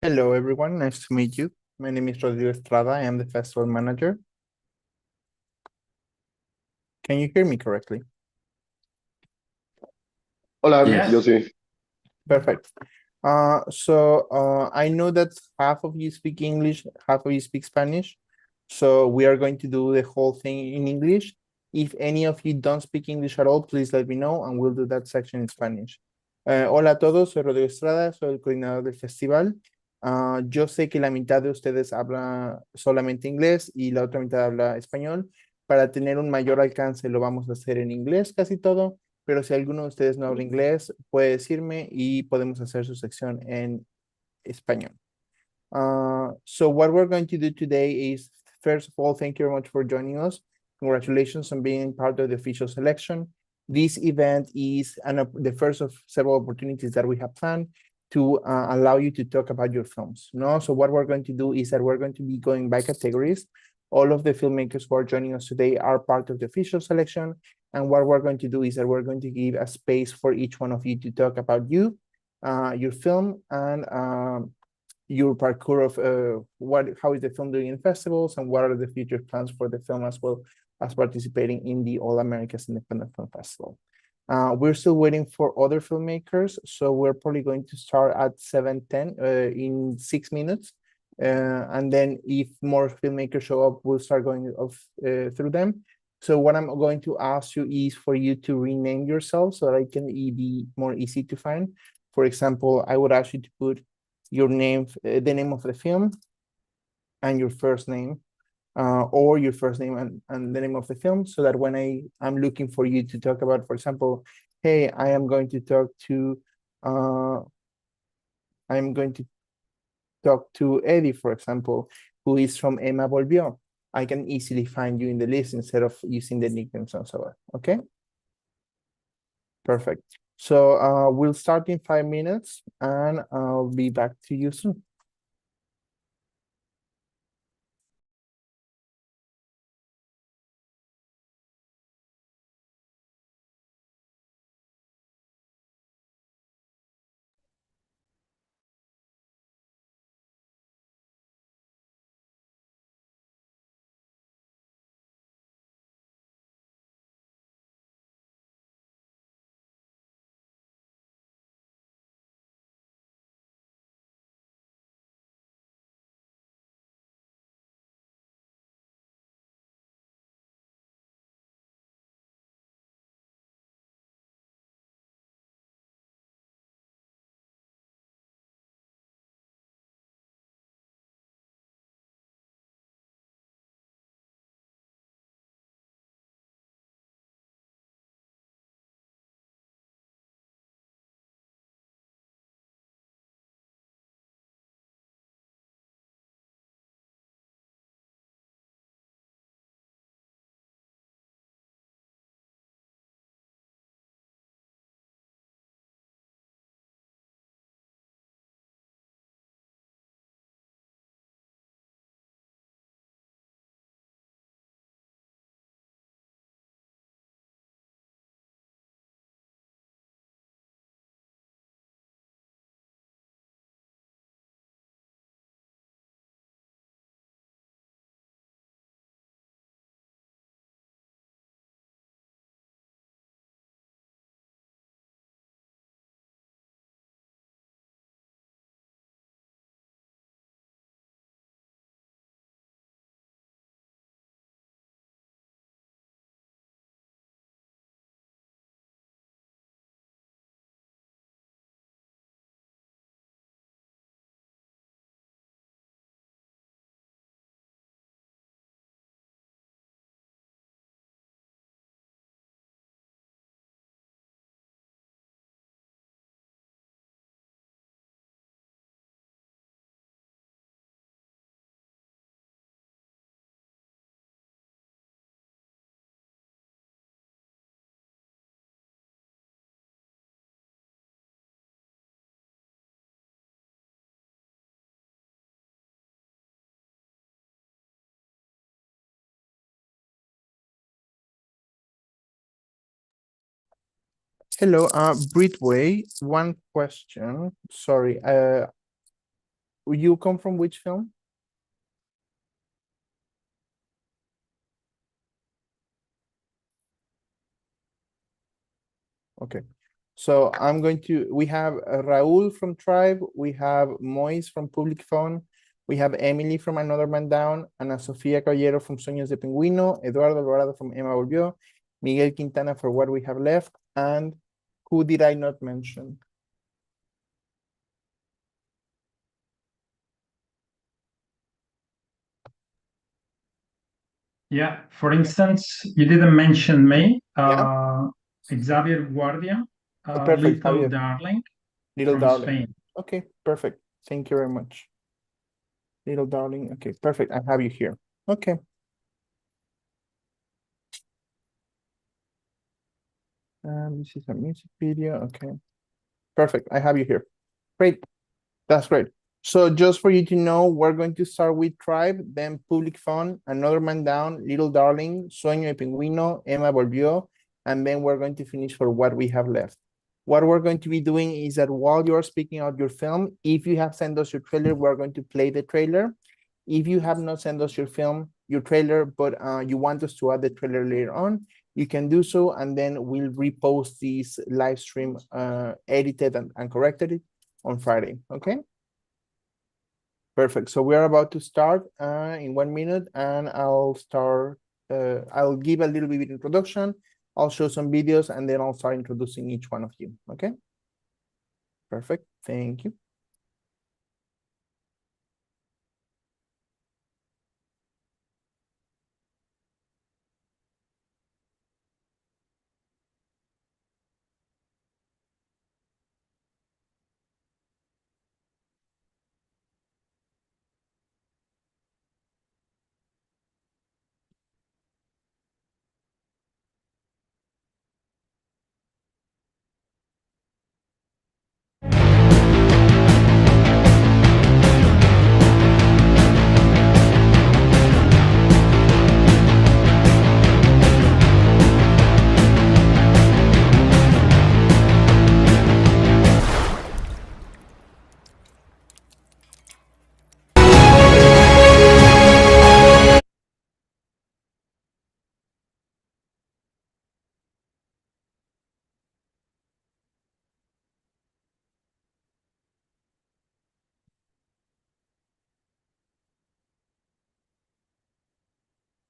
Hello, everyone. Nice to meet you. My name is Rodrigo Estrada. I am the festival manager. Can you hear me correctly? Hola, Yes. yo sí. Perfect. I know that half of you speak English, half of you speak Spanish. So we are going to do the whole thing in English. If any of you don't speak English at all, please let me know and we'll do that section in Spanish. Hola a todos, soy Rodrigo Estrada, soy el coordinador del festival. Yo sé que la mitad de ustedes habla solamente inglés y la otra mitad habla español. Para tener un mayor alcance lo vamos a hacer en inglés casi todo, pero si alguno de ustedes no habla inglés, puede decirme y podemos hacer su sección en español. So what we're going to do today is, first of all, thank you very much for joining us. Congratulations on being part of the official selection. This event is the first of several opportunities that we have planned to allow you to talk about your films. No? So what we're going to do is that we're going to be going by categories. All of the filmmakers who are joining us today are part of the official selection. And what we're going to do is that we're going to give a space for each one of you to talk about you, your film, and your parkour of how is the film doing in festivals and what are the future plans for the film, as well as participating in the All Americas Independent Film Festival. We're still waiting for other filmmakers, so we're probably going to start at 7:10 in 6 minutes. And then if more filmmakers show up, we'll start going off through them. So what I'm going to ask you is for you to rename yourself so that it can be more easy to find. For example, I would ask you to put your name, the name of the film, and your first name, or your first name and the name of the film, so that when I'm looking for you to talk about, for example, hey, I am going to talk to Eddie, for example, who is from Emma Volvió. I can easily find you in the list instead of using the nicknames and so on. Okay. Perfect. So we'll start in 5 minutes and I'll be back to you soon. Hello, Britway, one question. Sorry, you come from which film? Okay. So I'm going to, we have Raul from Tribe, we have Mois from Public Phone, we have Emily from Another Man Down, Ana Sofía Caballero from Sueños de Pingüino, Eduardo Alvarado from Emma Volvió, Miguel Quintana for What We Have Left, and who did I not mention? Yeah, for instance, you didn't mention me, Yeah, Xavier Guardia, perfect, Little Javier, Darling Little from Darling. Spain. Okay, perfect. Thank you very much. Little Darling, okay, perfect. I have you here. Okay. This is a music video, okay. Perfect, I have you here. Great. That's great. So just for you to know, we're going to start with Tribe, then Public Fun, Another Man Down, Little Darling, Sueño de Pingüino, Emma Volvió, and then we're going to finish for What We Have Left. What we're going to be doing is that while you're speaking out your film, if you have sent us your trailer, we're going to play the trailer. If you have not sent us your film, your trailer, but you want us to add the trailer later on, you can do so, and then we'll repost this live stream edited and corrected on Friday, okay? Perfect. So we are about to start in 1 minute, and I'll start. I'll give a little bit of introduction. I'll show some videos, and then I'll start introducing each one of you. Okay. Perfect. Thank you.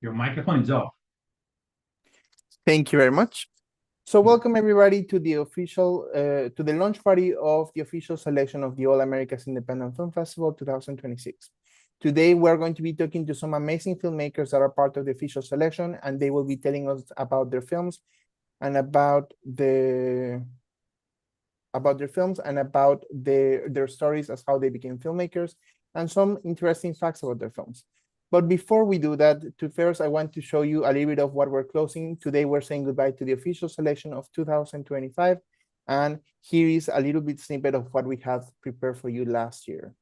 Your microphone is off. Thank you very much. So welcome everybody to the official, to the launch party of the official selection of the All Americas Independent Film Festival 2026. Today, we're going to be talking to some amazing filmmakers that are part of the official selection, and they will be telling us about their films and about their films and about their stories as how they became filmmakers and some interesting facts about their films. But before we do that, first I want to show you a little bit of what we're closing. Today we're saying goodbye to the official selection of 2025. And here is a little bit snippet of what we had prepared for you last year.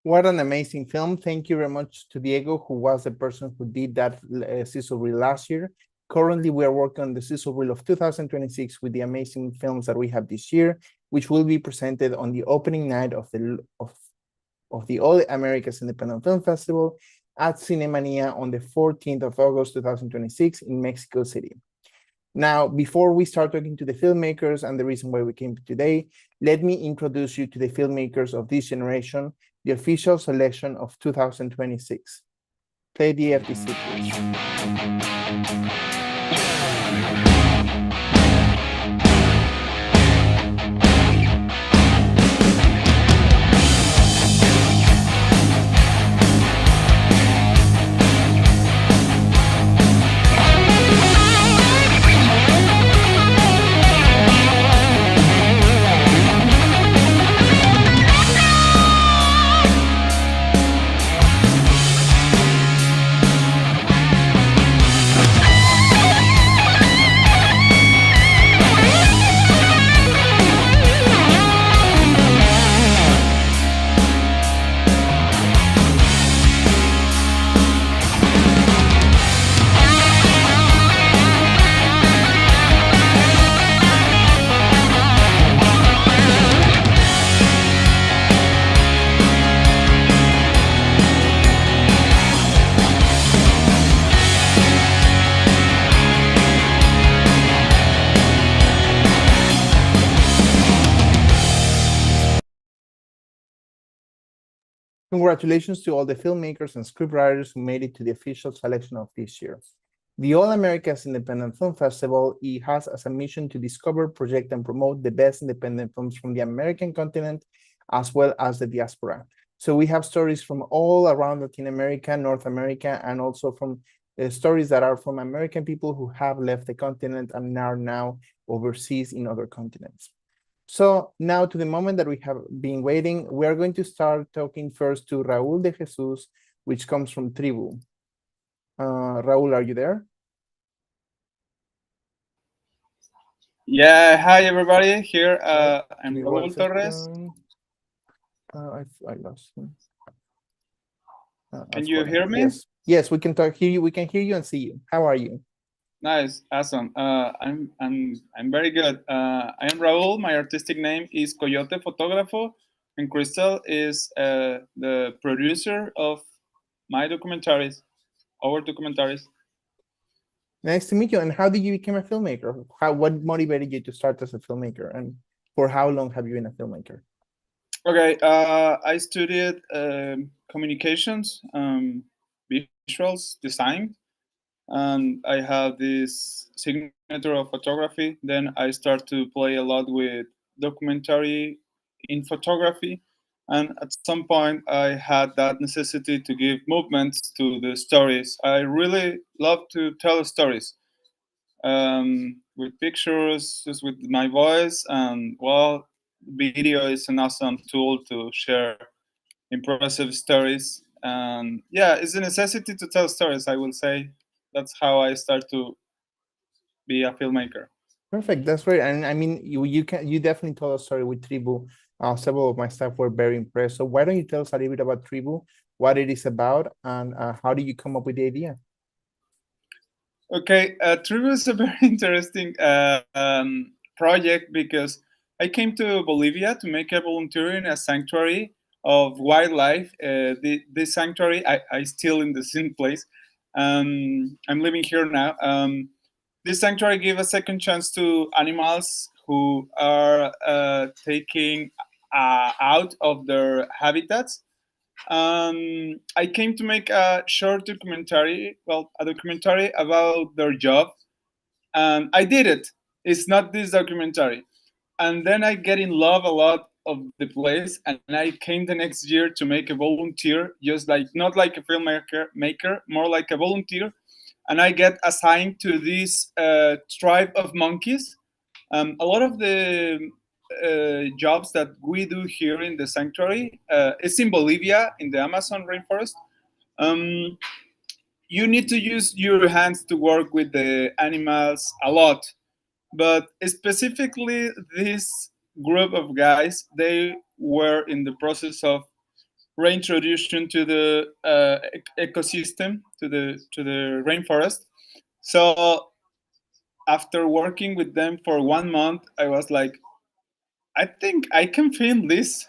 What an amazing film. Thank you very much to Diego, who was the person who did that sizzle reel last year. Currently, we are working on the sizzle reel of 2026 with the amazing films that we have this year, which will be presented on the opening night of the All Americas Independent Film Festival at Cinemania on the 14th of August 2026 in Mexico City. Now, before we start talking to the filmmakers and the reason why we came today, let me introduce you to the filmmakers of this generation, the official selection of 2026. Play the FTC, please. Congratulations to all the filmmakers and scriptwriters who made it to the official selection of this year. The All Americas Independent Film Festival has as a mission to discover, project, and promote the best independent films from the American continent, as well as the diaspora. So we have stories from all around Latin America, North America, and also from stories that are from American people who have left the continent and are now overseas in other continents. So now to the moment that we have been waiting, we are going to start talking first to Raúl de Jesus, which comes from Tribu. Raúl, are you there? Yeah, hi everybody. Here I'm Give me one Raúl Torres. second. I lost him. Can you hear me? Yes, we can hear you. We can hear you and see you. How are you? Nice, awesome. I'm very good. I am Raúl. My artistic name is Coyote Fotógrafo, and Crystal is the producer of my documentaries, our documentaries. Nice to meet you. And how did you become a filmmaker? What motivated you to start as a filmmaker? And for how long have you been a filmmaker? Okay, I studied communications, visuals, design, and I have this signature of photography. Then I start to play a lot with documentary in photography, and at some point I had that necessity to give movements to the stories. I really love to tell stories with pictures, just with my voice, and well, video is an awesome tool to share impressive stories. And yeah, it's a necessity to tell stories, I will say. That's how I start to be a filmmaker. Perfect. That's great. And I mean, you definitely told a story with Tribu. Several of my staff were very impressed. So why don't you tell us a little bit about Tribu, what it is about, and how did you come up with the idea? Okay, Tribu is a very interesting project because I came to Bolivia to make a volunteer in a sanctuary of wildlife. This sanctuary, I still in the same place. I'm living here now. This sanctuary gave a second chance to animals who are taking out of their habitats. I came to make a short documentary, a documentary about their job. I did it. It's not this documentary. And then I get in love a lot of the place, and I came the next year to make a volunteer, just like not like a filmmaker, more like a volunteer. And I get assigned to this tribe of monkeys. A lot of the jobs that we do here in the sanctuary is in Bolivia, in the Amazon rainforest. Um, you need to use your hands to work with the animals a lot, but specifically this group of guys, they were in the process of reintroduction to the ecosystem, to the rainforest. So after working with them for 1 month, I was like, I think I can film this.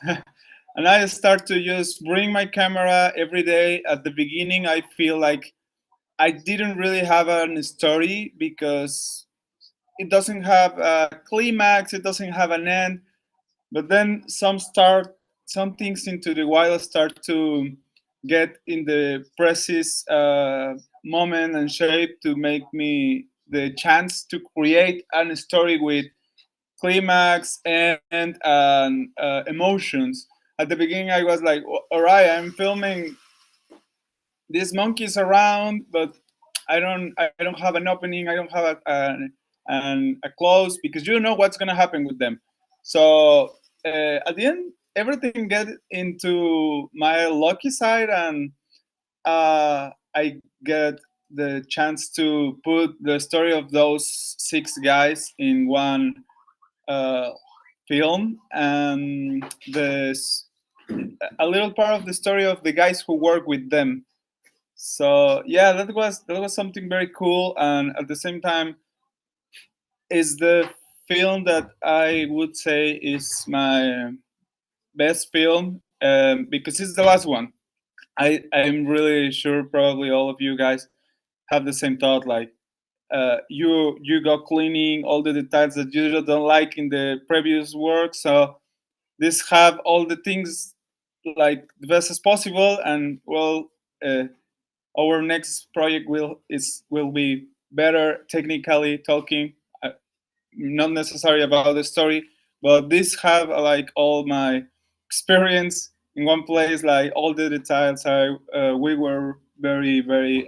And I start to just bring my camera every day. At the beginning, I feel like I didn't really have a story because it doesn't have a climax, it doesn't have an end. But then some things into the wild start to get in the precise moment and shape to make me the chance to create a story with climax and emotions. At the beginning, I was like, all right, I'm filming these monkeys around, but I don't have an opening. I don't have a close, because you don't know what's gonna happen with them. So at the end, everything get into my lucky side, and I get the chance to put the story of those 6 guys in one film, and a little part of the story of the guys who work with them. So yeah, that was something very cool, and at the same time, is the film that I would say is my best film, because it's the last one. I'm really sure probably all of you guys have the same thought, like you go cleaning all the details that you don't like in the previous work. So this have all the things like the best as possible, and well, our next project will be better technically talking, not necessarily about the story, but this have like all my experience in one place, like all the details. We were very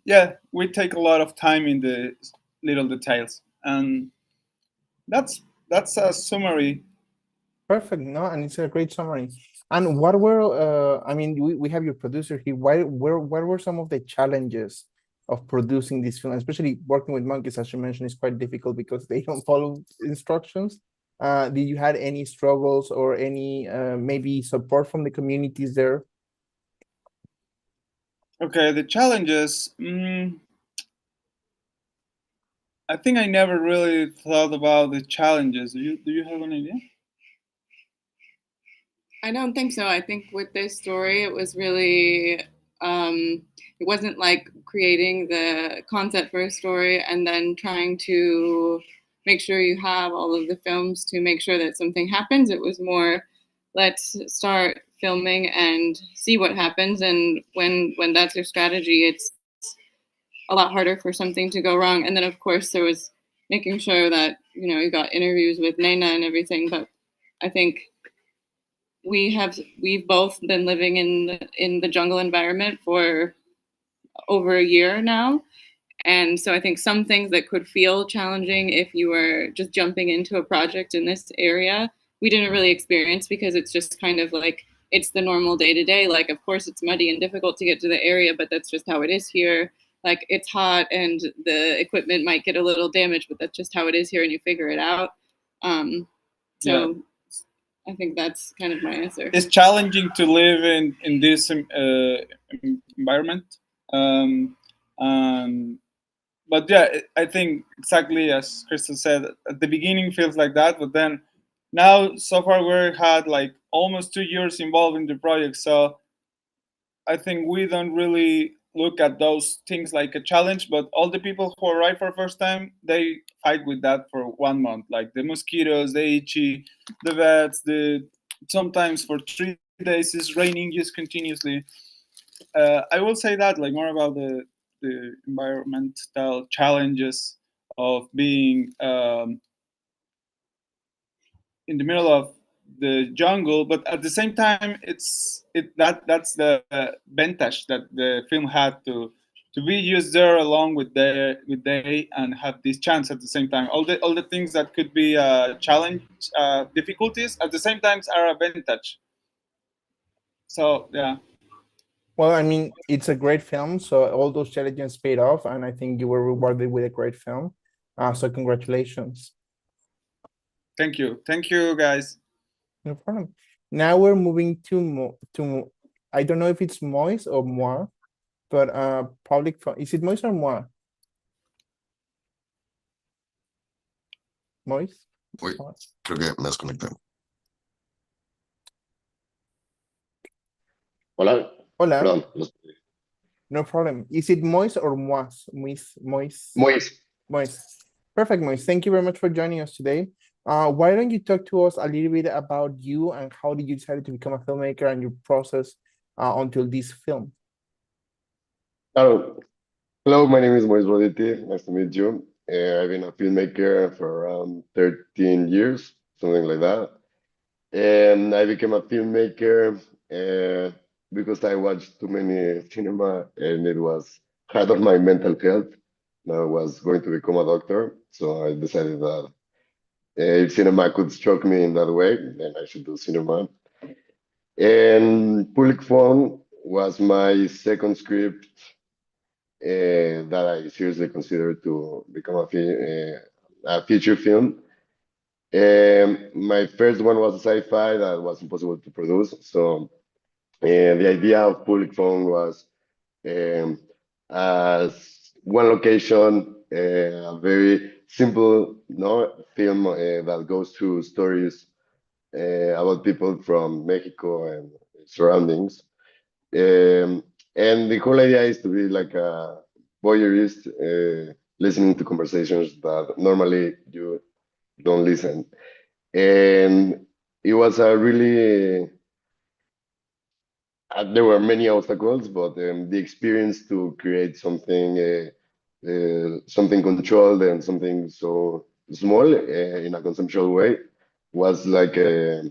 yeah, we take a lot of time in the little details, and that's a summary. Perfect. No, and it's a great summary. And what were, I mean, we have your producer here. What were some of the challenges of producing this film, especially working with monkeys, as you mentioned, is quite difficult because they don't follow instructions. Did you had any struggles or any maybe support from the communities there? Okay, the challenges. I think I never really thought about the challenges. Do you have an idea? I don't think so. I think with this story, it was really, it wasn't like creating the concept for a story and then trying to make sure you have all of the films to make sure that something happens. It was more, let's start filming and see what happens. And when that's your strategy, it's a lot harder for something to go wrong. And then of course there was making sure that, you got interviews with Nena and everything. But I think we've both been living in the jungle environment for over a year now, and so I think some things that could feel challenging if you were just jumping into a project in this area, we didn't really experience, because it's just kind of like it's the normal day-to-day. Like, of course it's muddy and difficult to get to the area, but that's just how it is here. Like, it's hot and the equipment might get a little damaged, but that's just how it is here, and you figure it out. So I think that's kind of my answer. It's challenging to live in this environment, and but yeah, I think exactly as Crystal said, at the beginning feels like that, but then now so far we had like almost 2 years involved in the project, so I think we don't really look at those things like a challenge, but all the people who arrive for the first time, they fight with that for 1 month, like the mosquitoes, the itchy, the vets, the sometimes for 3 days it's raining just continuously. I will say that like more about the environmental challenges of being in the middle of the jungle, but at the same time, that's the vantage that the film had to be used there along with they and have this chance at the same time. All the things that could be a challenge, difficulties at the same time are a vantage. So yeah. Well, I mean, it's a great film, so all those challenges paid off, and I think you were rewarded with a great film. So congratulations. Thank you, guys. No problem. Now we're moving to I don't know if it's Moise or Moi, but is it Moise or Moi? Moise? Uy, creo que me desconecté. Hola, Hola, perdón. no problem. Is it Moise or Moise? Moise. Mois. Perfect, Moise. Thank you very much for joining us today. Why don't you talk to us a little bit about you and how did you decide to become a filmmaker and your process until this film? Hello, my name is Mois Roditi. Nice to meet you. I've been a filmmaker for around 13 years, something like that. And I became a filmmaker because I watched too many cinema and it was hard on my mental health. I was going to become a doctor, so I decided that if cinema could stroke me in that way, then I should do cinema. And Public Phone was my second script that I seriously considered to become a feature film. My first one was a sci-fi that was impossible to produce. So the idea of Public Phone was as one location, a very simple film that goes through stories about people from Mexico and surroundings. And the whole idea is to be like a voyeurist, listening to conversations that normally you don't listen. And it was a really, there were many obstacles, but the experience to create something controlled and something so small in a conceptual way was like a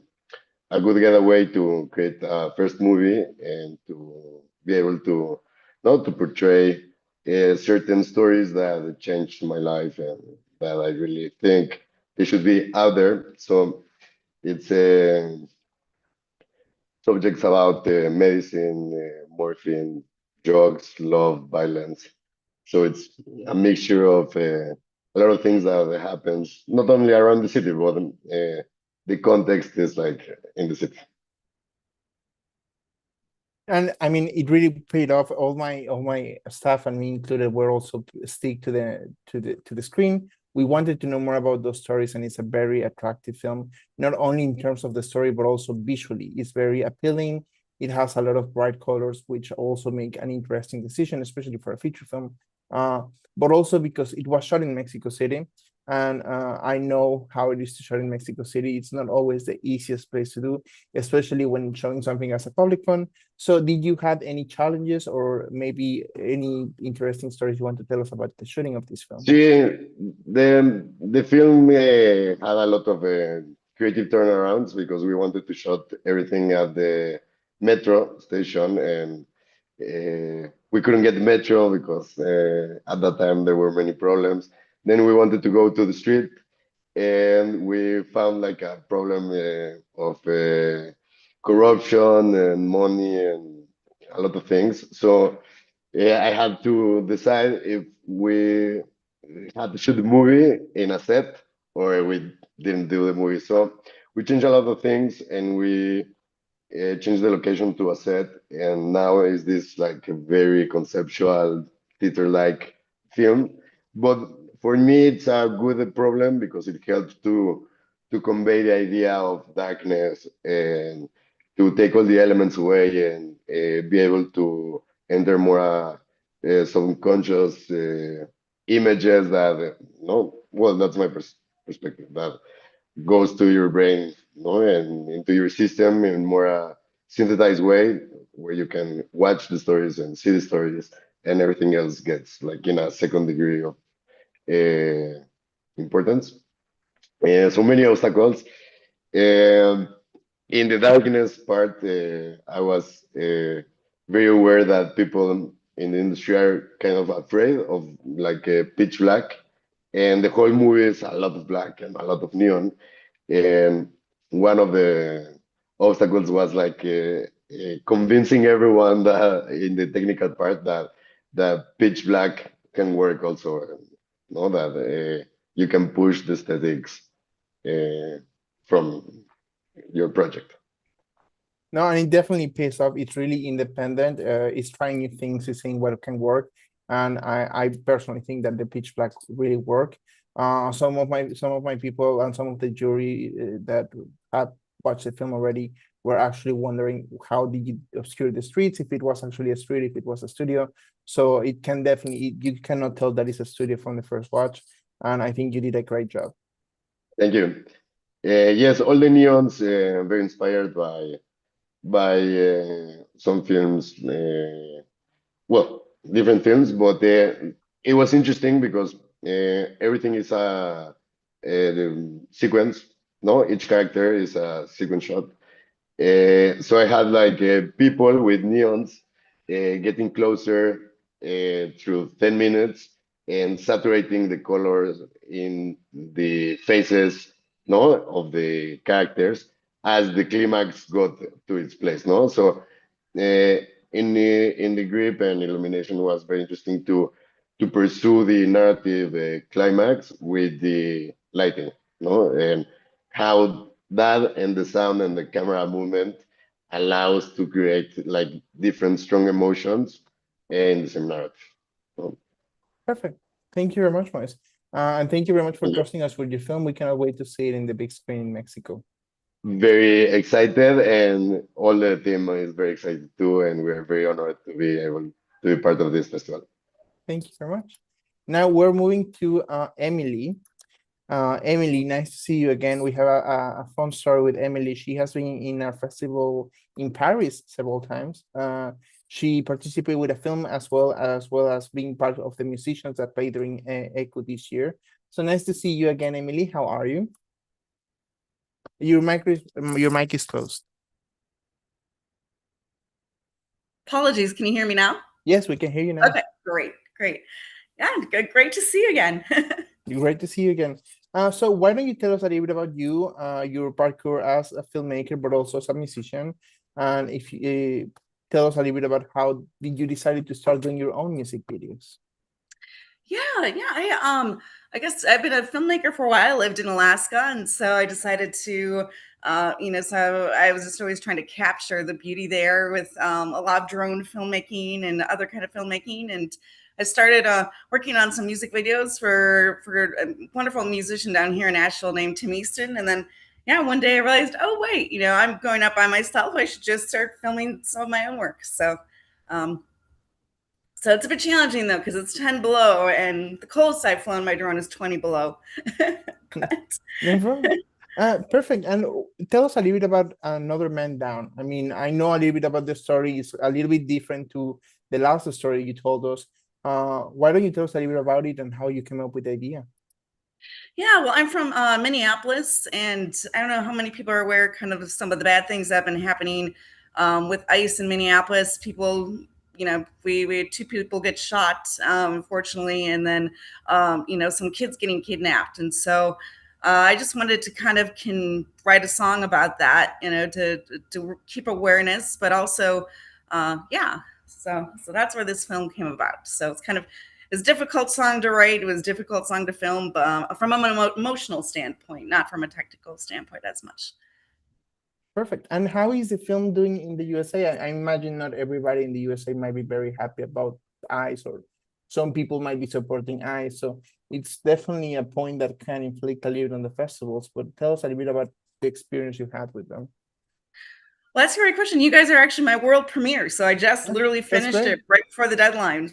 good getaway to create a first movie and to be able to not to portray certain stories that changed my life and that I really think they should be out there. So it's subjects about medicine, morphine, drugs, love, violence. So it's a mixture of a lot of things that happens not only around the city, but the context is like in the city. And I mean, it really paid off. All my staff and me included were also stick to the screen. We wanted to know more about those stories, and it's a very attractive film, not only in terms of the story, but also visually. It's very appealing. It has a lot of bright colors, which also make an interesting decision, especially for a feature film. But also because it was shot in Mexico City. And I know how it is to shoot in Mexico City. It's not always the easiest place to do, especially when showing something as a public fund. So did you have any challenges or maybe any interesting stories you want to tell us about the shooting of this film? See, the film had a lot of creative turnarounds because we wanted to shoot everything at the metro station and we couldn't get the metro because at that time there were many problems. Then we wanted to go to the street and we found like a problem of corruption and money and a lot of things. So I had to decide if we had to shoot the movie in a set or we didn't do the movie. So we changed a lot of things and we changed the location to a set. And now is this like a very conceptual theater-like film but for me, it's a good problem because it helps to convey the idea of darkness and to take all the elements away and be able to enter more subconscious images that no, well, that's my perspective. That goes to your brain, no, and into your system in more synthesized way, where you can watch the stories and see the stories, and everything else gets like in a second degree of importance. So many obstacles. Um, in the darkness part, I was very aware that people in the industry are kind of afraid of like pitch black, and the whole movie is a lot of black and a lot of neon. And one of the obstacles was like convincing everyone that in the technical part that pitch black can work also, no, that you can push the aesthetics from your project. No, and it definitely pays off. It's really independent. It's trying new things, it's seeing what can work. And I personally think that the pitch black really work. Some of my people and some of the jury that have watched the film already were actually wondering how did you obscure the streets, if it was actually a street, if it was a studio. So it can definitely, you cannot tell that it's a studio from the first watch. And I think you did a great job. Thank you. Yes, all the neons very inspired by some films, well, different films, but it was interesting because everything is the sequence. No, each character is a sequence shot. So I had like people with neons getting closer through 10 minutes and saturating the colors in the faces, no, of the characters as the climax got to its place, no. So in the grip and illumination was very interesting to pursue the narrative climax with the lighting, no, and how that and the sound and the camera movement allows to create like different strong emotions in the same narrative. So, Perfect. Thank you very much, Moise. And thank you very much for thank you. trusting us with your film. We cannot wait to see it in the big screen in Mexico. Very excited, and all the team is very excited too, and we are very honored to be able to be part of this festival. Thank you very much. Now we're moving to Emily. Emily, nice to see you again. We have a fun story with Emily. She has been in our festival in Paris several times. She participated with a film as well as being part of the musicians that played during ECO this year. So nice to see you again, Emily. How are you? Your mic is closed. Apologies, can you hear me now? Yes, we can hear you now. Okay, great. Yeah, great to see you again. Great to see you again. So why don't you tell us a little bit about you, your parkour as a filmmaker, but also as a musician, and if you tell us a little bit about how did you decide to start doing your own music videos? Yeah. I guess I've been a filmmaker for a while. I lived in Alaska, and so I decided to, so I was just always trying to capture the beauty there with a lot of drone filmmaking and other kind of filmmaking. And I started working on some music videos for a wonderful musician down here in Asheville named Tim Easton. And then, yeah, one day I realized, oh wait, I'm going up by myself. I should just start filming some of my own work. So it's a bit challenging though, because it's 10 below and the coldest I've flown my drone is 20 below. No problem. Perfect. And tell us a little bit about Another Man Down. I mean, I know a little bit about the story. It's a little bit different to the last story you told us. Why don't you tell us a little bit about it and how you came up with the idea? Yeah, well, I'm from Minneapolis, and I don't know how many people are aware kind of some of the bad things that have been happening with ICE in Minneapolis. People, we had 2 people get shot, unfortunately, and then, some kids getting kidnapped. And so I just wanted to kind of write a song about that, to keep awareness, but also, yeah. So that's where this film came about. So it's kind of, it's a difficult song to write. It was a difficult song to film, but from an emotional standpoint, not from a technical standpoint as much. Perfect. And how is the film doing in the USA? I imagine not everybody in the USA might be very happy about ICE or some people might be supporting ICE. So it's definitely a point that can inflict a little on the festivals. But tell us a little bit about the experience you had with them. Well, that's a great question. You guys are actually my world premiere, so I just literally That's finished great. it right before the deadline.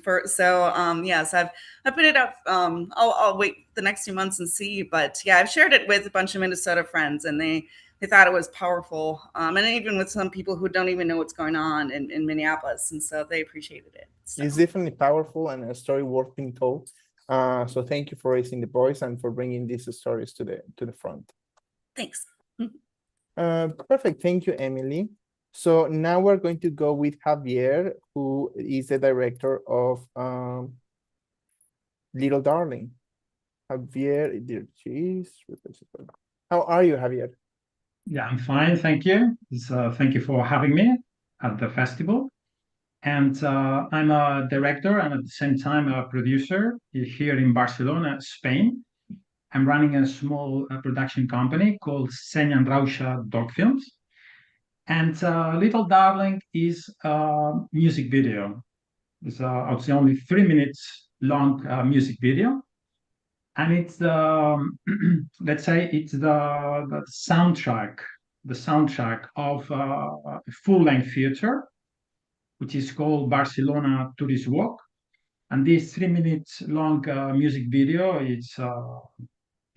Yes, I've put it up. I'll wait the next few months and see. But yeah, I've shared it with a bunch of Minnesota friends, and they thought it was powerful. And even with some people who don't even know what's going on in Minneapolis, and so they appreciated it. So. It's definitely powerful and a story worth being told. So thank you for raising the voice and for bringing these stories to the front. Thanks. Perfect. Thank you, Emily. So now we're going to go with Javier, who is the director of Little Darling. Javier, there she is. How are you, Javier? Yeah, I'm fine, thank you. Thank you for having me at the festival. And I'm a director and at the same time a producer here in Barcelona, Spain. I'm running a small production company called Seny and Rausha Dog Films. And Little Darling is a music video. It's I would say only 3 minutes long music video. And it's let's say it's the soundtrack of a full-length theater, which is called Barcelona Tourist Walk. And this 3 minutes long music video, it's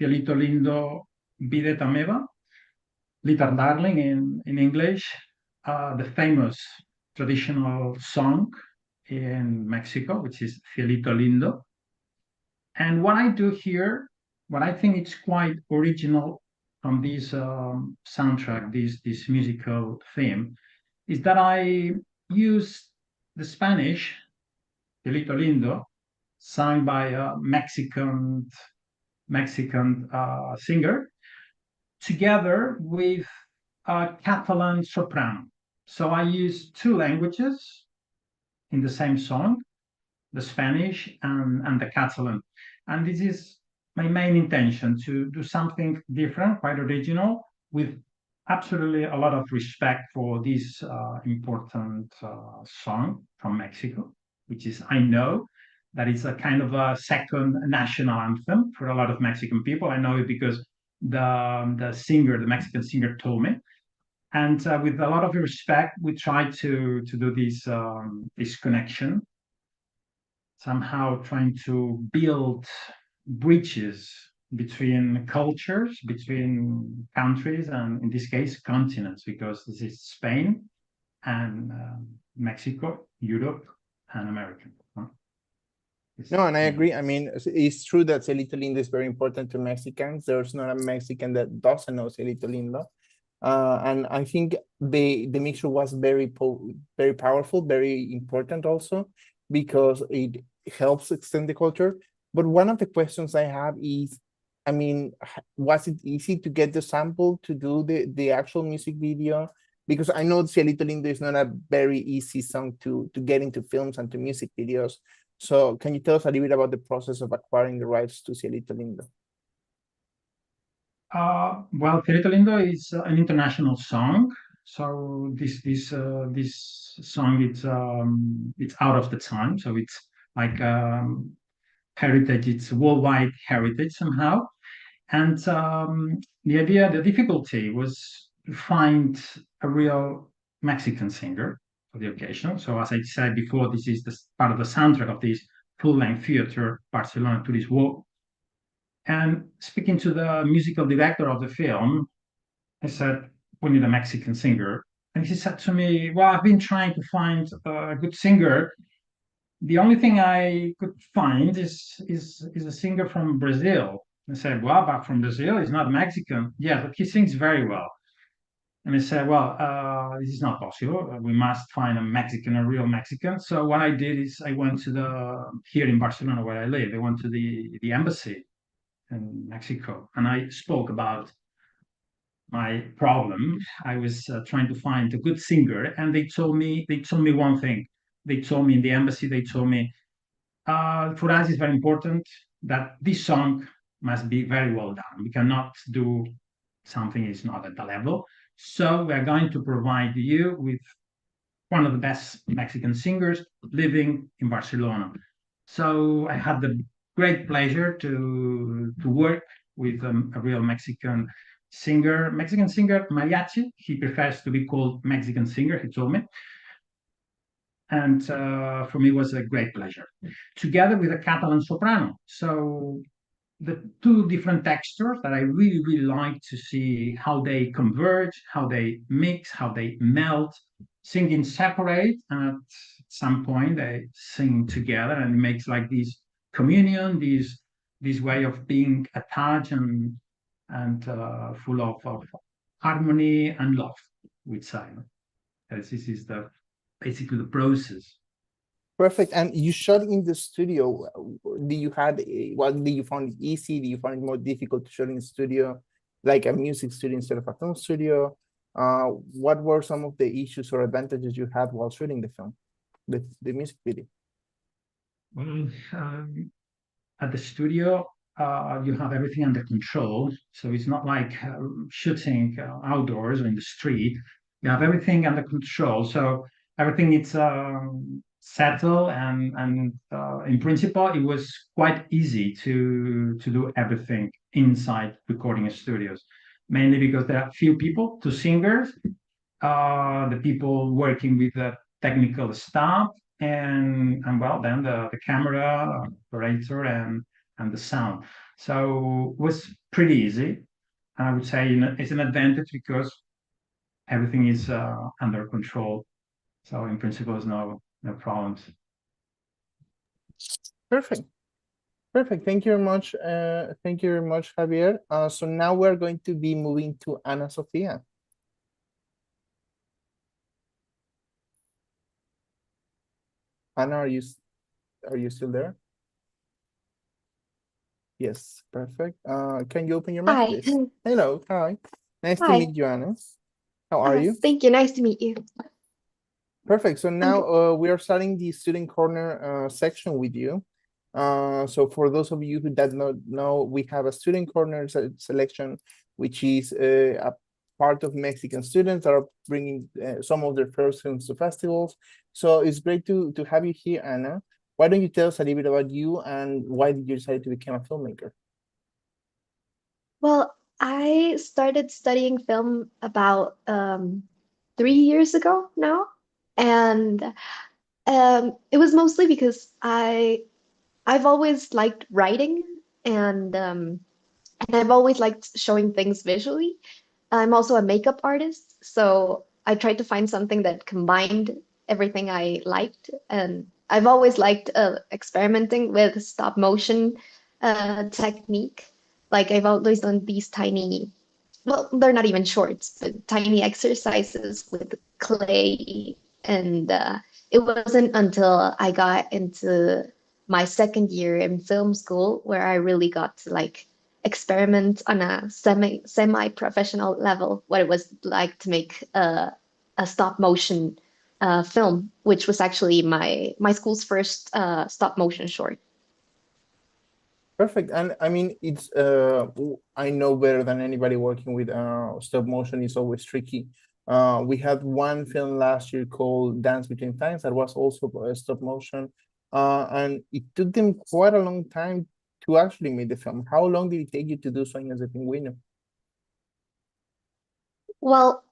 Cielito Lindo, Videta Meva, Little Darling in English, the famous traditional song in Mexico, which is Cielito Lindo. And what I do here, what I think it's quite original from this soundtrack, this musical theme, is that I use the Spanish, Cielito Lindo, sung by a Mexican singer, together with a Catalan soprano. So I use two languages in the same song, the Spanish and the Catalan. And this is my main intention, to do something different, quite original, with absolutely a lot of respect for this important song from Mexico, which is, I know, that it's a kind of a second national anthem for a lot of Mexican people. I know it because the Mexican singer told me. And with a lot of respect, we try to do this connection, somehow trying to build bridges between cultures, between countries, and in this case, continents, because this is Spain and Mexico, Europe, and America. No, and I agree. I mean, it's true that Cielito Lindo is very important to Mexicans. There's not a Mexican that doesn't know Cielito Lindo. And I think the mixture was very powerful, very important also, because it helps extend the culture. But one of the questions I have is, I mean, was it easy to get the sample to do the actual music video? Because I know Cielito Lindo is not a very easy song to get into films and to music videos. So can you tell us a little bit about the process of acquiring the rights to Cielito Lindo? Well, Cielito Lindo is an international song. So this song, it's out of the time. So it's like heritage. It's worldwide heritage somehow. And the difficulty was to find a real Mexican singer for the occasion. So as I said before, this is part of the soundtrack of this full-length theater, Barcelona Tourist Walk. And speaking to the musical director of the film, I said, we need a Mexican singer. And he said to me, well, I've been trying to find a good singer. The only thing I could find is a singer from Brazil. I said, well, but from Brazil, he's not Mexican. Yeah, but he sings very well. And I said, well, this is not possible. We must find a real Mexican. So what I did is I went to here in Barcelona where I live, I went to the embassy in Mexico, and I spoke about my problem. I was trying to find a good singer, and they told me one thing. They told me in the embassy, for us it's very important that this song must be very well done. We cannot do something is not at the level. So we're going to provide you with one of the best Mexican singers living in Barcelona. So I had the great pleasure to work with a real Mexican singer, mariachi. He prefers to be called Mexican singer, he told me. And for me, it was a great pleasure. Together with a Catalan soprano. So the two different textures that I really, really like to see how they converge, how they mix, how they melt, singing separate, and at some point they sing together, and it makes like this communion, this way of being attached and full of harmony and love with silence. This is the basically the process. Perfect. And you shot in the studio. Do you had what did you find it easy? Do you find it more difficult to shoot in the studio, like a music studio instead of a film studio? What were some of the issues or advantages you had while shooting the film, the music video? Well, at the studio, you have everything under control. So it's not like shooting outdoors or in the street. You have everything under control. So everything is settled, and in principle, it was quite easy to do everything inside recording studios, mainly because there are few people, two singers, the people working with the technical staff, and well, then the camera operator and the sound. So it was pretty easy. I would say it's an advantage because everything is under control. So in principle, there's no problems. Perfect. Perfect. Thank you very much. Thank you very much, Javier. So now we're going to be moving to Ana Sofia. Ana, are you still there? Yes, perfect. Can you open your mic, Hi. please? Hello, hi. Nice to Hi. meet you, Ana. How are you? Thank you. Nice to meet you. Perfect. So now we are starting the student corner section with you. So for those of you who do not know, we have a student corner selection, which is a part of Mexican students that are bringing some of their first films to festivals. So it's great to have you here, Ana. Why don't you tell us a little bit about you and why did you decide to become a filmmaker? Well, I started studying film about 3 years ago now, and it was mostly because I've always liked writing, and I've always liked showing things visually. I'm also a makeup artist, so I tried to find something that combined everything I liked. And I've always liked experimenting with stop motion technique. Like I've always done these tiny, well, they're not even shorts, but tiny exercises with clay. And it wasn't until I got into my second year in film school where I really got to like experiment on a semi-professional level what it was like to make a stop motion film, which was actually my school's first stop motion short. Perfect. And I mean, it's I know better than anybody working with stop motion is always tricky. We had one film last year called Dance Between Times that was also stop motion. And it took them quite a long time to actually make the film. How long did it take you to do Sueños de Pingüino? Well,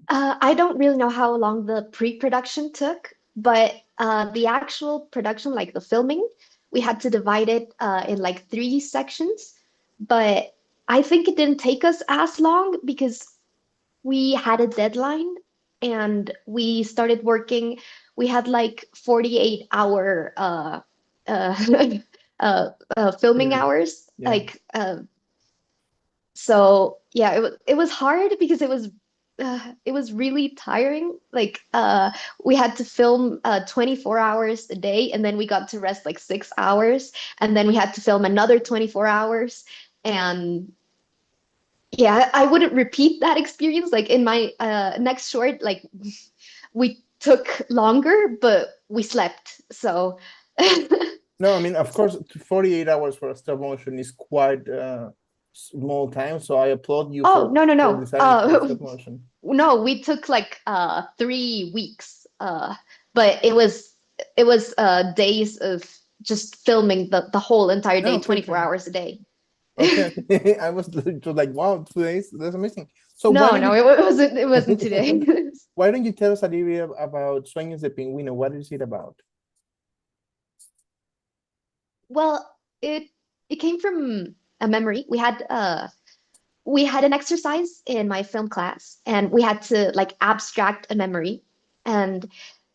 I don't really know how long the pre-production took, but the actual production, like the filming, we had to divide it in like 3 sections. But I think it didn't take us as long because we had a deadline and we started working. We had like 48-hour filming Yeah. hours. Yeah. Like so yeah, it was hard because it was really tiring. Like we had to film 24 hours a day, and then we got to rest like 6 hours, and then we had to film another 24 hours. And yeah, I wouldn't repeat that experience. Like in my next short, like we took longer, but we slept. So No, I mean, of course, 48 hours for a stop motion is quite small time. So I applaud you oh, for no. deciding to do stop motion. No, we took like 3 weeks. But it was it was days of just filming the whole entire day, No, okay, 24 okay. hours a day. Okay, okay. I was just like, wow, 2 days. That's amazing. So why No, don't no, you, it wasn't today. why don't you tell us a little bit about Sueños de Pingüino? What is it about? Well, it came from a memory. We had an exercise in my film class, and we had to like abstract a memory. And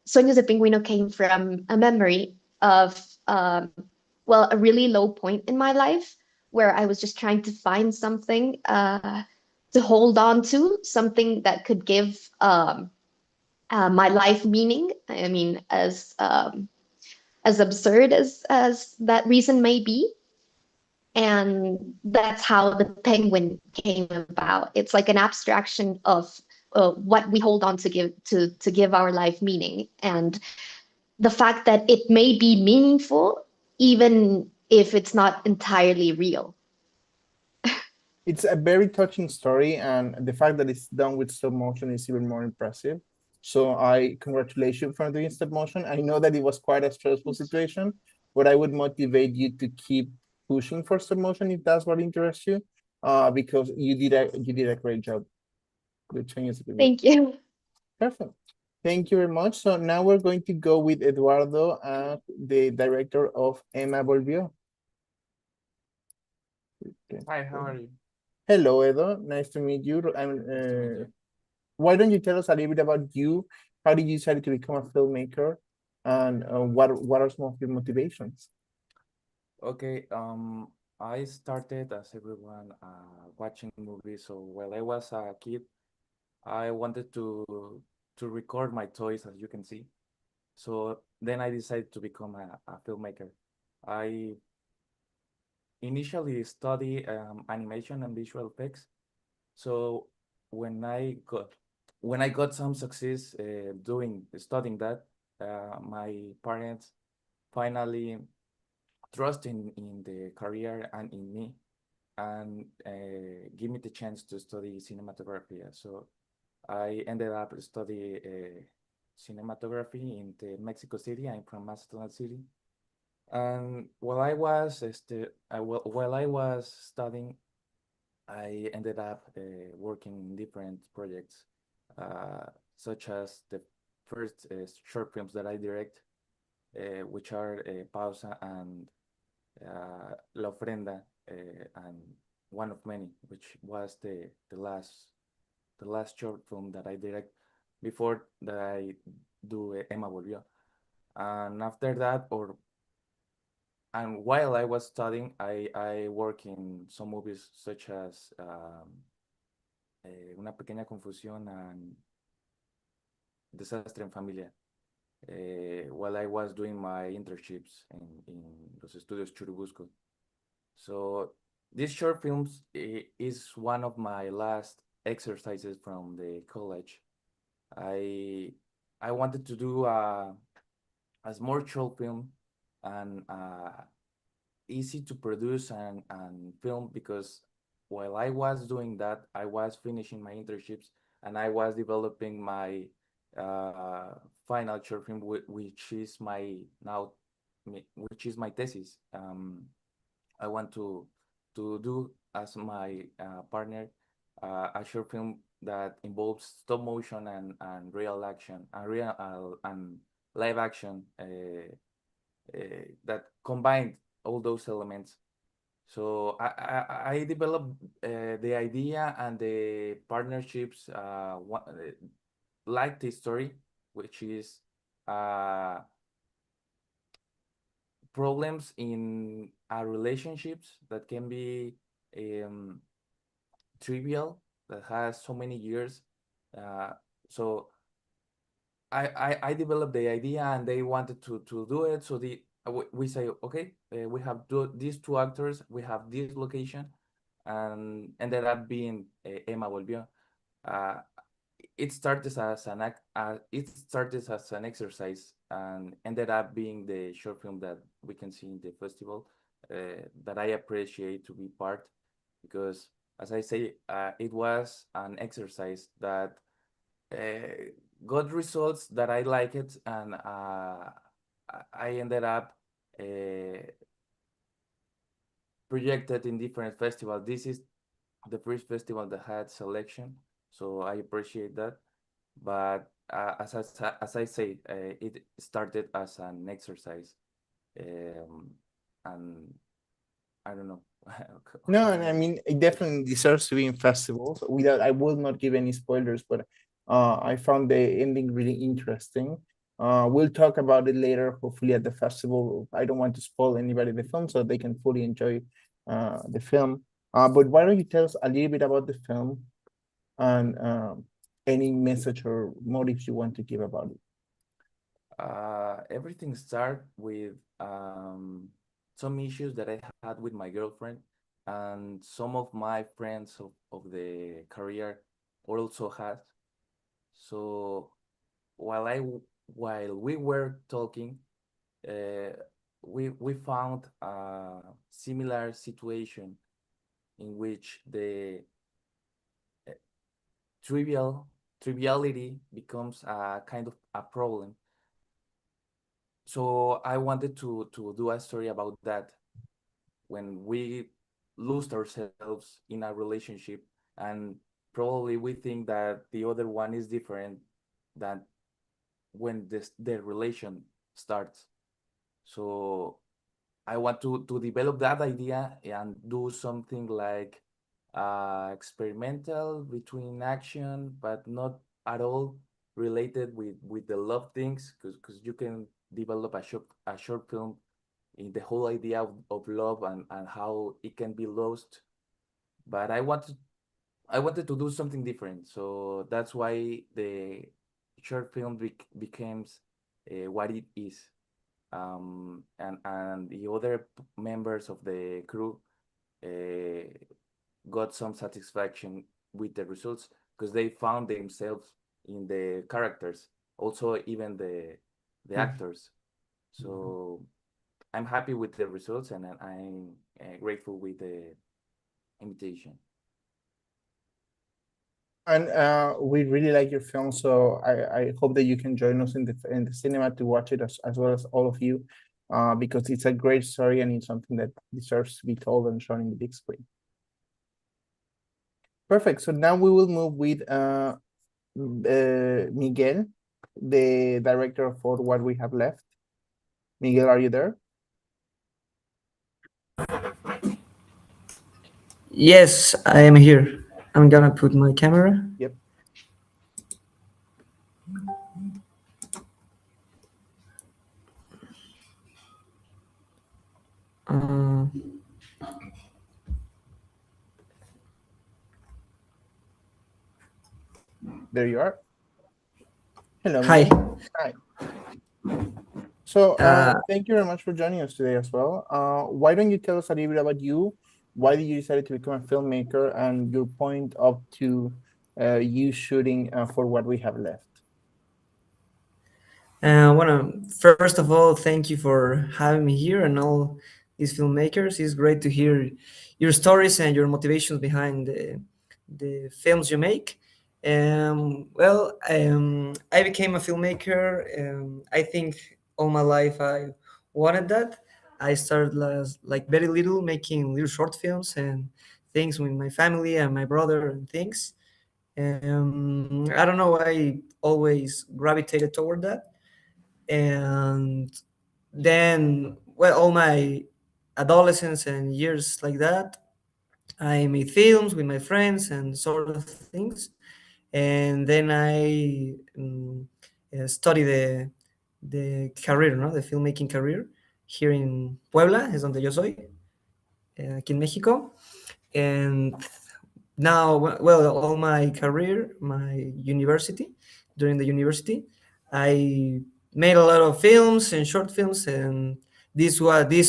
Sueños de Pingüino came from a memory of well, a really low point in my life where I was just trying to find something to hold on to, something that could give my life meaning. I mean, as absurd as that reason may be. And that's how the penguin came about. It's like an abstraction of what we hold on to give our life meaning, and the fact that it may be meaningful even if it's not entirely real. It's a very touching story, and the fact that it's done with stop motion is even more impressive. So I congratulate you for doing stop motion. I know that it was quite a stressful situation, but I would motivate you to keep pushing for stop motion if that's what interests you, because you did a great job with changes. Thank you. Perfect. Thank you very much. So now we're going to go with Eduardo, the director of Emma Volvió. Hi, how are you? Hello, Edo. Nice to meet you. Why don't you tell us a little bit about you? How did you decide to become a filmmaker? And what are some of your motivations? Okay, I started as everyone watching movies. So while I was a kid, I wanted to record my toys, as you can see. So then I decided to become a filmmaker. I initially study animation and visual effects. So when I got some success studying that, my parents finally trust in the career and in me, and give me the chance to study cinematography. So I ended up study cinematography in the Mexico City. I'm from Mazatlán City. And while I was studying, I ended up working in different projects, such as the first short films that I direct, which are Pausa and La Ofrenda, and One of Many, which was the last short film that I direct before that I do Emma Volvió. And after that, and while I was studying, I work in some movies such as Una Pequeña Confusión and Desastre en Familia, while I was doing my internships in Los Estudios Churubusco. So these short films is one of my last exercises from the college. I wanted to do a small short film and easy to produce and film, because while I was doing that, I was finishing my internships and I was developing my final short film, which is my thesis. I want to do as my partner a short film that involves stop motion and real action and real and live action that combined all those elements. So I developed the idea and the partnerships like the story, which is problems in our relationships that can be trivial, that has so many years. So I developed the idea and they wanted to do it. So we say, okay, we have these two actors, we have this location, and ended up being Emma Volvió. It started as an exercise and ended up being the short film that we can see in the festival, that I appreciate to be part, because as I say, it was an exercise that got results that I like it, and I ended up projected in different festivals. This is the first festival that had selection, so I appreciate that. But as I say, it started as an exercise, and I don't know. No, and I mean, it definitely deserves to be in festivals. Without, I will not give any spoilers, but I found the ending really interesting. We'll talk about it later, hopefully at the festival. I don't want to spoil anybody the film so they can fully enjoy the film. But why don't you tell us a little bit about the film and any message or motives you want to give about it? Everything started with some issues that I had with my girlfriend, and some of my friends of the career also had. So while we were talking, we found a similar situation in which the triviality becomes a kind of a problem. So I wanted to do a story about that. When we lose ourselves in a relationship, and probably we think that the other one is different than when the relation starts. So I want to develop that idea and do something like experimental between action, but not at all related with the love things, because you can develop a short film in the whole idea of love and how it can be lost. But I wanted to do something different, so that's why the short film becomes what it is. And the other members of the crew got some satisfaction with the results because they found themselves in the characters, also even the actors. So I'm happy with the results, and I'm grateful with the invitation. And we really like your film, so I hope that you can join us in the cinema to watch it as well as all of you, because it's a great story and it's something that deserves to be told and shown in the big screen. Perfect. So now we will move with Miguel, the director for What We Have Left. Miguel, are you there? Yes, I am here. I'm gonna put my camera. Yep. There you are. Hello, Hi. Miguel. Hi. So thank you very much for joining us today as well. Why don't you tell us a little bit about you? Why did you decide to become a filmmaker and your point up to you shooting for What We Have Left? Well, first of all, thank you for having me here and all these filmmakers. It's great to hear your stories and your motivations behind the films you make. I became a filmmaker. I think all my life I wanted that. I started as like very little, making little short films and things with my family and my brother and things. I don't know. I always gravitated toward that, and then all my adolescence and years like that, I made films with my friends and sort of things. And then I studied the career, no, the filmmaking career here in Puebla, es donde yo soy, aquí en México. And now, all my career, my university, during the university, I made a lot of films and short films, and this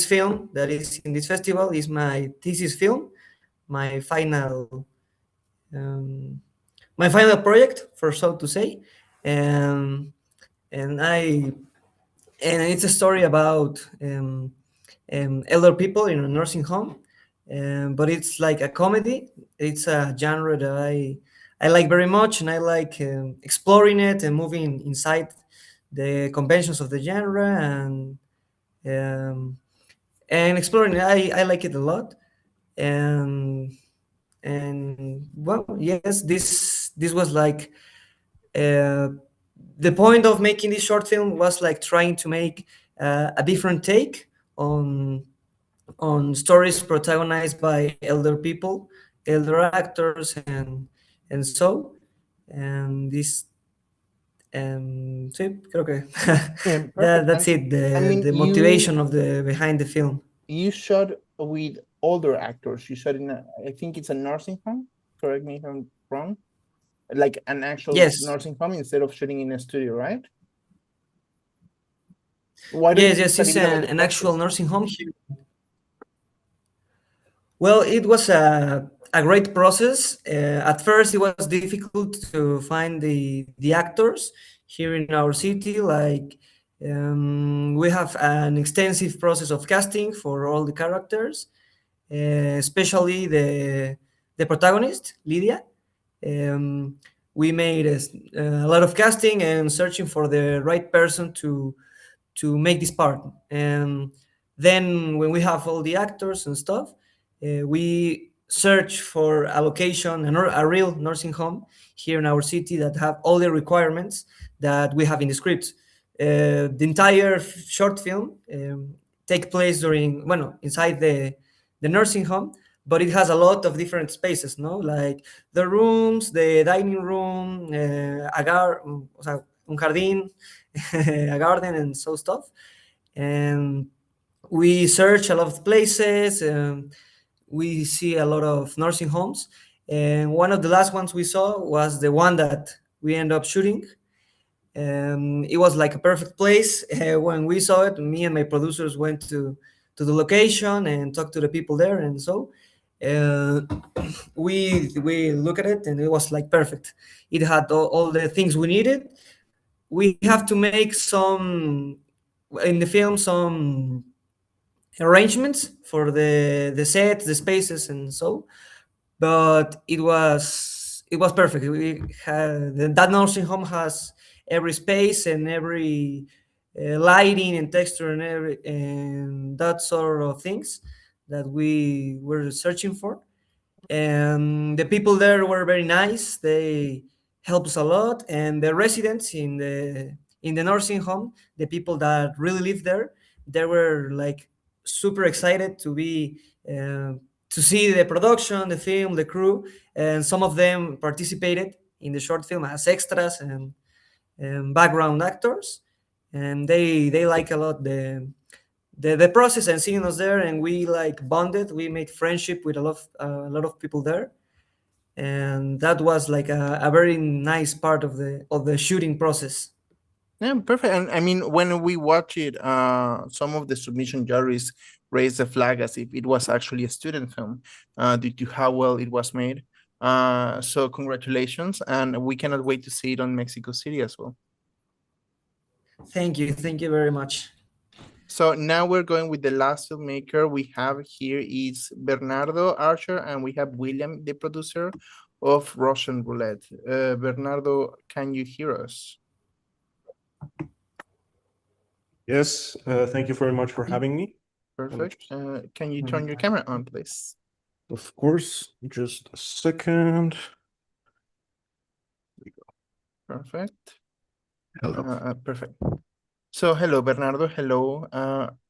film that is in this festival is my thesis film, my final um, my final project, for so to say. and and I and it's a story about elder people in a nursing home, but it's like a comedy. It's a genre that I like very much, and I like exploring it and moving inside the conventions of the genre, um, and exploring it. I like it a lot, and well, yes, this was like uh, the point of making this short film was like trying to make a different take on stories protagonized by elder people, elder actors, and so and this sí, creo que Yeah, perfect. that's it. I mean, The motivation of the behind the film. you shot with older actors. You shot in I think it's a nursing home. Correct me if I'm wrong. Like an actual Yes, nursing home instead of shooting in a studio, right? Why don't yes, you yes. tell a It's bit about the an actual process? nursing home here. Well, it was a great process. At first, it was difficult to find the actors here in our city. Like we have an extensive process of casting for all the characters, especially the protagonist, Lydia. Um, we made a lot of casting and searching for the right person to make this part. And then when we have all the actors and stuff, we search for a location, a real nursing home here in our city that have all the requirements that we have in the script. The entire short film take place during, bueno, inside the nursing home, but it has a lot of different spaces, no? Like the rooms, the dining room, o sea, un jardín, a garden, and so stuff. And we search a lot of places. We see a lot of nursing homes, and one of the last ones we saw was the one that we end up shooting. It was like a perfect place. When we saw it, me and my producers went to the location and talked to the people there, and so uh, we look at it, and it was like perfect. It had all the things we needed. We have to make some in the film some arrangements for the sets, the spaces, and so. But it was perfect. We had that nursing home has every space and every lighting and texture and every and that sort of things that we were searching for. And the people there were very nice. They helped us a lot, and the residents in the nursing home, the people that really live there, they were like super excited uh, to see the production, the film, the crew, and some of them participated in the short film as extras and background actors, and they like a lot the process and seeing us there, and we like bonded. We made friendship with a lot of people there, and that was like a very nice part of the shooting process. Yeah, perfect. And I mean, when we watch it, some of the submission juries raised the flag as if it was actually a student film, due to how well it was made. So congratulations, and we cannot wait to see it on Mexico City as well. Thank you very much. So now we're going with the last filmmaker we have here is Bernardo Archer, and we have William, the producer of Russian Roulette. Bernardo, can you hear us? Yes, thank you very much for having me. Perfect. Can you turn your camera on, please? Of course, just a second. Perfect. Hello. Perfect. So hello, Bernardo. Hello,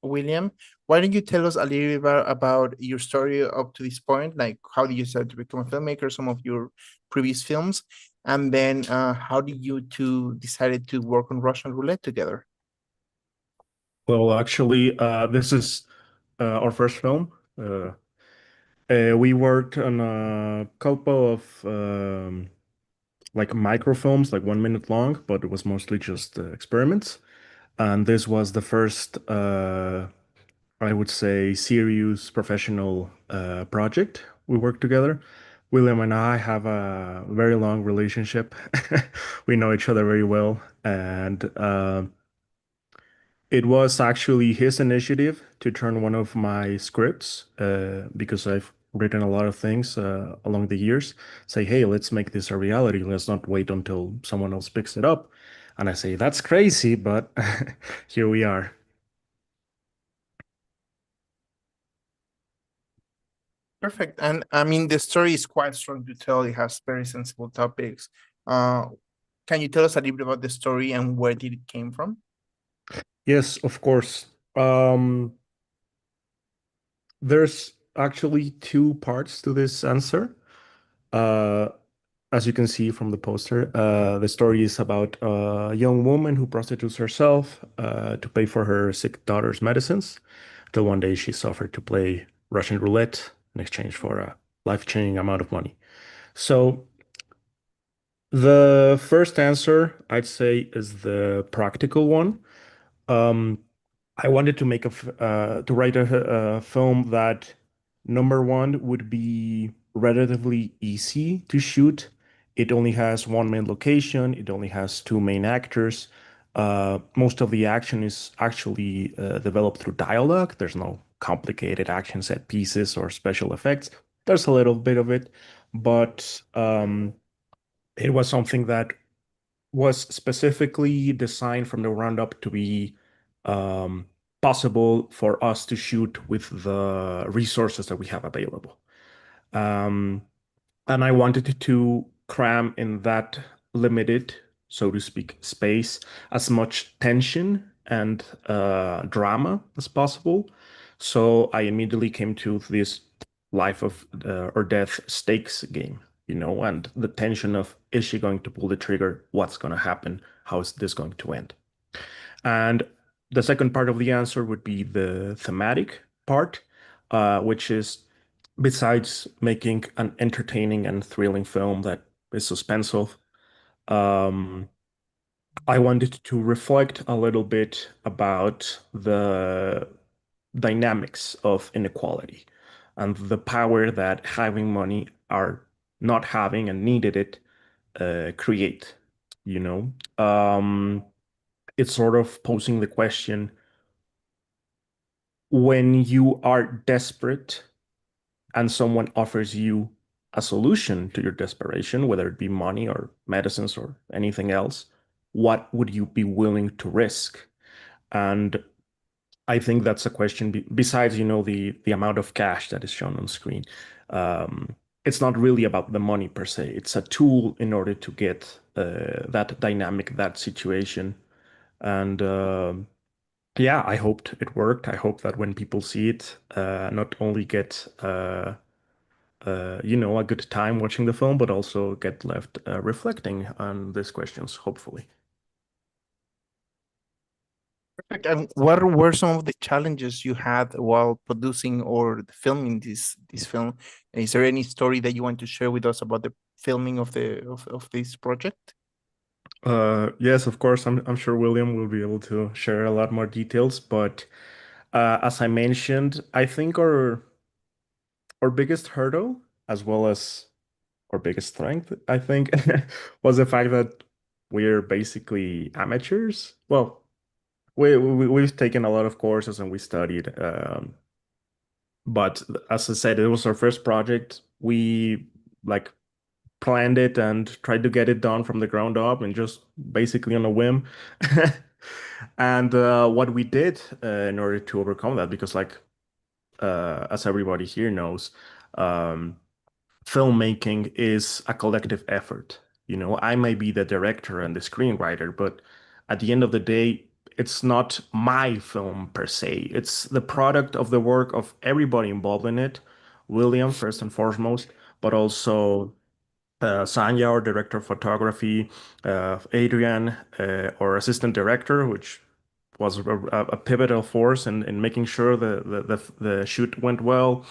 William. Why don't you tell us a little bit about your story up to this point? Like, how did you start to become a filmmaker, some of your previous films, and then how did you two decided to work on Russian Roulette together? Well, actually, this is our first film. We worked on a couple of like microfilms, like 1 minute long, but it was mostly just experiments. And this was the first, I would say, serious professional project we worked together. William and I have a very long relationship. We know each other very well, and it was actually his initiative to turn one of my scripts, because I've written a lot of things along the years, say, hey, let's make this a reality. Let's not wait until someone else picks it up. And I say, that's crazy, but here we are. Perfect. And I mean, the story is quite strong to tell. It has very sensible topics. Uh, can you tell us a little bit about the story and where did it came from? Yes, of course. There's actually two parts to this answer. Uh, as you can see from the poster, the story is about a young woman who prostitutes herself to pay for her sick daughter's medicines. Till one day she's offered to play Russian roulette in exchange for a life-changing amount of money. So the first answer, I'd say, is the practical one. Um, I wanted to make to write a film that number one would be relatively easy to shoot. It only has one main location. It only has two main actors. Most of the action is actually developed through dialogue. There's no complicated action set pieces or special effects. There's a little bit of it, but it was something that was specifically designed from the ground up to be um, possible for us to shoot with the resources that we have available. Um, and I wanted to cram in that limited, so to speak, space as much tension and drama as possible. So I immediately came to this life of or death stakes game, and the tension of, is she going to pull the trigger? What's going to happen? How is this going to end? And the second part of the answer would be the thematic part, which is, besides making an entertaining and thrilling film that is suspenseful, um, I wanted to reflect a little bit about the dynamics of inequality and the power that having money or not having and needed it create. You know, it's sort of posing the question, when you are desperate and someone offers you a solution to your desperation, whether it be money or medicines or anything else, what would you be willing to risk? And I think that's a question besides, the amount of cash that is shown on screen. It's not really about the money per se. It's a tool in order to get that dynamic, that situation. And yeah, I hoped it worked. I hope that when people see it, not only get a good time watching the film, but also get left reflecting on these questions, hopefully. Perfect. And what were some of the challenges you had while producing or filming this film? Is there any story that you want to share with us about the filming of of this project? Yes, of course. I'm sure William will be able to share a lot more details, but as I mentioned, I think our biggest hurdle, as well as our biggest strength, I think, was the fact that we're basically amateurs. Well, we've taken a lot of courses and we studied, but as I said, it was our first project. We like planned it and tried to get it done from the ground up and just basically on a whim. And what we did in order to overcome that, because as everybody here knows, um, filmmaking is a collective effort. I may be the director and the screenwriter, but at the end of the day, it's not my film per se. It's the product of the work of everybody involved in it. William, first and foremost, but also Sanya, our director of photography, Adrian, our assistant director, which was a pivotal force in making sure the shoot went well.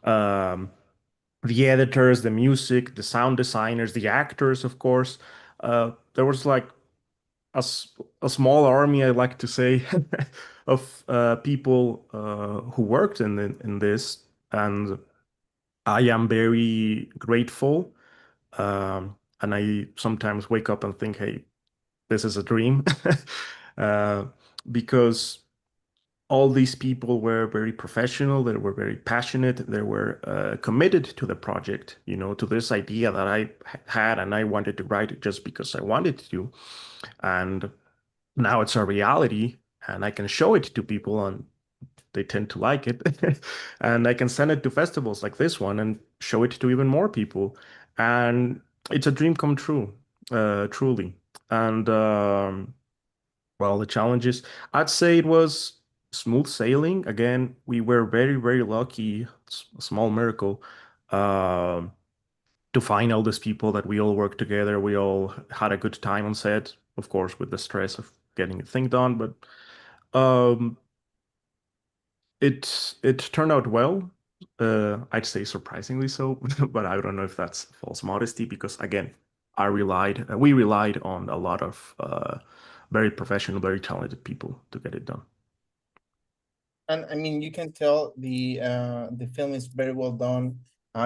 The editors, the music, the sound designers, the actors, of course. There was like a small army, I like to say, of people who worked in this, and I am very grateful. And I sometimes wake up and think, hey, this is a dream, uh, because all these people were very professional, they were very passionate, they were committed to the project, you know, to this idea that I had and I wanted to write it just because I wanted to. And now it's a reality and I can show it to people and they tend to like it. And I can send it to festivals like this one and show it to even more people. And it's a dream come true, truly. And well, the challenges, I'd say it was smooth sailing. Again, we were very, very lucky, a small miracle, um, to find all these people that we all worked together. We all had a good time on set, of course, with the stress of getting a thing done, but um, it turned out well. I'd say surprisingly so, but I don't know if that's false modesty because again, we relied on a lot of very professional, very talented people to get it done. And I mean, you can tell the film is very well done.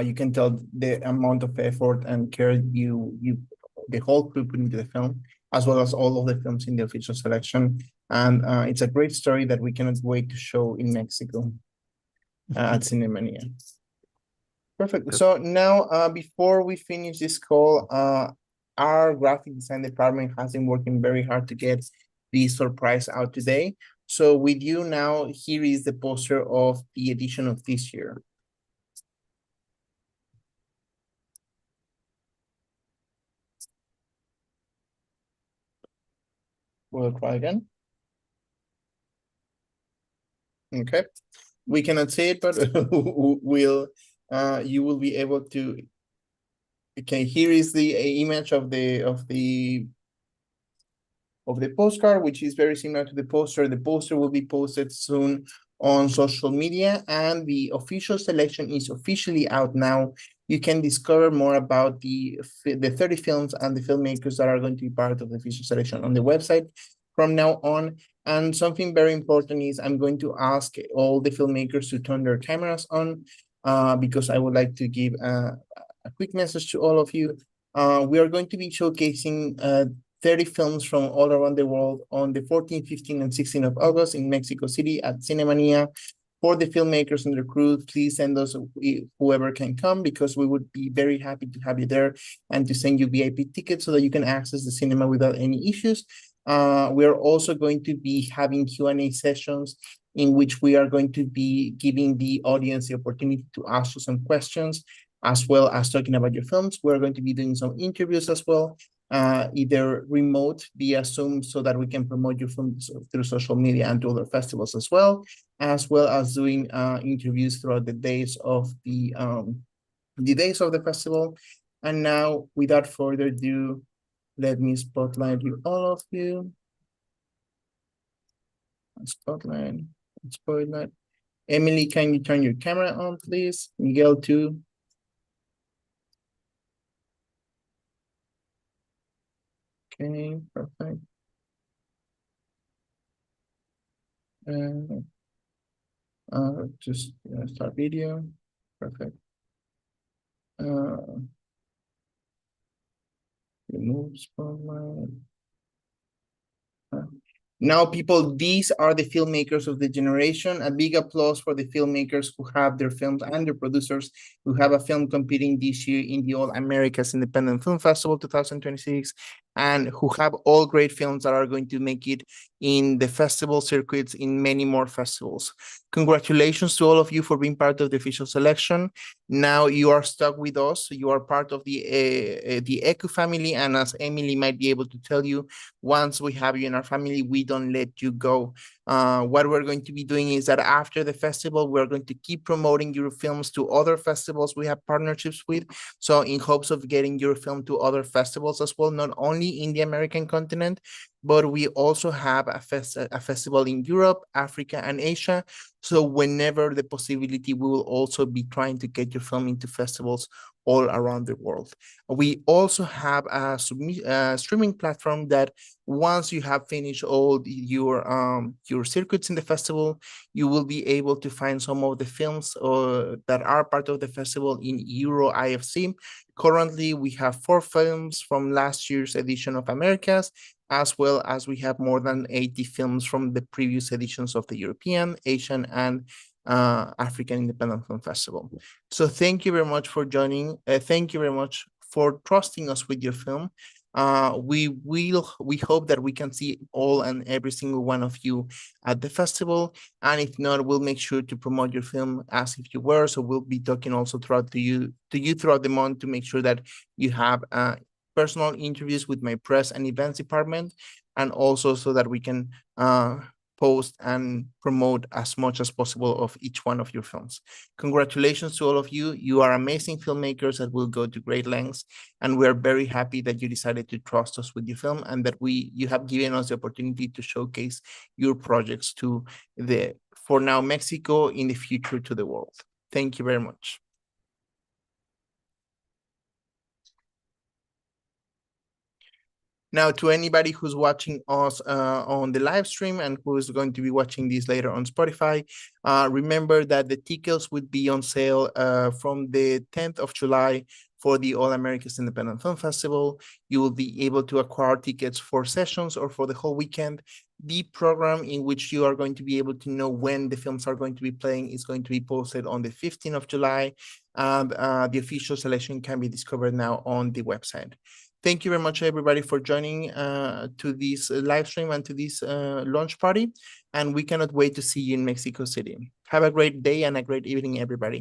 You can tell the amount of effort and care the whole crew put into the film, as well as all of the films in the official selection. And it's a great story that we cannot wait to show in Mexico at Cinemania. Perfect. So now, before we finish this call, our graphic design department has been working very hard to get the surprise out today. So with you now, here is the poster of the edition of this year. We'll try again. Okay. We cannot see it, but you will be able to. Okay, here is the image of the postcard, which is very similar to the poster. The poster will be posted soon on social media, and the official selection is officially out now. You can discover more about the 30 films and the filmmakers that are going to be part of the official selection on the website from now on. And something very important is I'm going to ask all the filmmakers to turn their cameras on because I would like to give a quick message to all of you. We are going to be showcasing 30 films from all around the world on the 14th, 15th, and 16th of August in Mexico City at Cinemania. For the filmmakers and the crew, please send us whoever can come because we would be very happy to have you there and to send you VIP tickets so that you can access the cinema without any issues. We are also going to be having Q&A sessions in which we are going to be giving the audience the opportunity to ask you some questions, as well as talking about your films. We're going to be doing some interviews as well, either remote via Zoom so that we can promote your films through social media and to other festivals as well as doing interviews throughout the days of the festival. And now, without further ado, let me spotlight you, all of you. Spotlight. Emily, can you turn your camera on, please? Miguel, too. Okay, perfect. Just start video. Perfect. Remove spotlight. Now, people, these are the filmmakers of the generation. A big applause for the filmmakers who have their films and their producers who have a film competing this year in the All Americas Independent Film Festival 2026 and who have all great films that are going to make it in the festival circuits in many more festivals. Congratulations to all of you for being part of the official selection. Now you are stuck with us. You are part of the ECU family, and as Emily might be able to tell you, once we have you in our family, we don't let you go. What we're going to be doing is that after the festival, we're going to keep promoting your films to other festivals we have partnerships with. So in hopes of getting your film to other festivals as well, not only in the American continent, but we also have a festival in Europe, Africa, and Asia. So whenever the possibility, we will also be trying to get your film into festivals all around the world. We also have a streaming platform that once you have finished all your circuits in the festival, you will be able to find some of the films that are part of the festival in AAIFF. Currently, we have 4 films from last year's edition of Americas, as well as we have more than 80 films from the previous editions of the European, Asian, and African Independent Film Festival. So thank you very much for joining. Thank you very much for trusting us with your film. We hope that we can see all and every single one of you at the festival. And if not, we'll make sure to promote your film as if you were. So we'll be talking also to you throughout the month to make sure that you have personal interviews with my press and events department, and also so that we can post and promote as much as possible of each one of your films. Congratulations to all of you. You are amazing filmmakers that will go to great lengths, and we're very happy that you decided to trust us with your film and that you have given us the opportunity to showcase your projects to for now, Mexico, in the future to the world. Thank you very much. Now, to anybody who's watching us on the live stream and who is going to be watching this later on Spotify, remember that the tickets would be on sale from the 10th of July for the All Americas Independent Film Festival. You will be able to acquire tickets for sessions or for the whole weekend. The program in which you are going to be able to know when the films are going to be playing is going to be posted on the 15th of July, and the official selection can be discovered now on the website. Thank you very much, everybody, for joining to this live stream and to this launch party. And we cannot wait to see you in Mexico City. Have a great day and a great evening, everybody.